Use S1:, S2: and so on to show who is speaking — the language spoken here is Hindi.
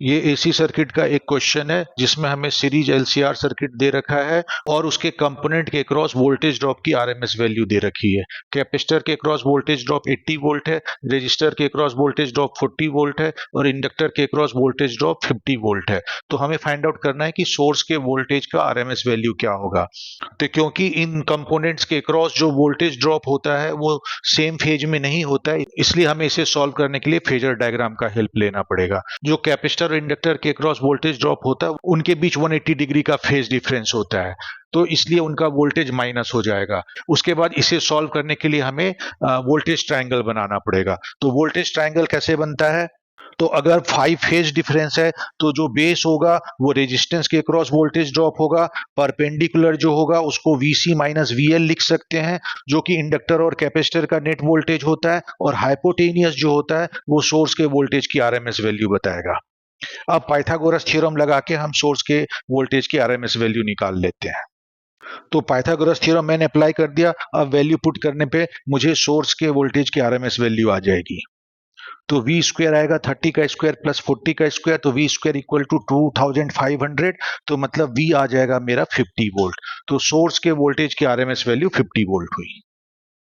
S1: ये एसी सर्किट का एक क्वेश्चन है जिसमें हमें सीरीज एलसीआर सर्किट दे रखा है और उसके कंपोनेंट के क्रॉस वोल्टेज ड्रॉप की आरएमएस वैल्यू दे रखी है। कैपेसिटर के क्रॉस वोल्टेज ड्रॉप 80 वोल्ट है, रजिस्टर के क्रॉस वोल्टेज ड्रॉप 40 वोल्ट है और इंडक्टर के क्रॉस वोल्टेज ड्रॉप 50 वोल्ट है। तो हमें फाइंड आउट करना है कि सोर्स के वोल्टेज का आरएमएस वैल्यू क्या होगा। तो क्योंकि इन कंपोनेंट्स के क्रॉस जो वोल्टेज ड्रॉप होता है वो सेम फेज में नहीं होता है, इसलिए हमें इसे सॉल्व करने के लिए फेजर डायग्राम का हेल्प लेना पड़ेगा। जो कैपेसिटर और इंडक्टर के क्रॉस वोल्टेज ड्रॉप होता है उनके बीच 180 डिग्री का फेज डिफरेंस होता है, तो इसलिए उनका वोल्टेज माइनस हो जाएगा। उसके बाद इसे सॉल्व करने के लिए हमें वोल्टेज ट्रायंगल बनाना पड़ेगा। तो वोल्टेज ट्रायंगल कैसे बनता है? तो अगर 5 फेज डिफरेंस है तो जो बेस होगा वो रेजिस्टेंस के क्रॉस वोल्टेज ड्रॉप होगा, परपेंडिकुलर जो होगा उसको VC माइनस VL लिख सकते हैं जो कि इंडक्टर और कैपेसिटर का नेट वोल्टेज होता है, और हाइपोटेनियस जो होता है वो सोर्स के वोल्टेज की आरएमएस वैल्यू बताएगा। अब पाइथागोरस थ्योरम लगा के हम सोर्स के वोल्टेज की आरएमएस वैल्यू निकाल लेते हैं। तो पाइथागोरस थ्योरम मैंने अप्लाई कर दिया। अब वैल्यू पुट करने पे मुझे सोर्स के वोल्टेज की आरएमएस वैल्यू आ जाएगी। तो वी स्क्वायर आएगा 30 का स्क्वायर प्लस 40 का स्क्वायर, तो वी स्क्वायर इक्वल टू 2500, तो मतलब वी आ जाएगा मेरा 50 वोल्ट। तो सोर्स के वोल्टेज की आरएमएस वैल्यू 50 वोल्ट हुई।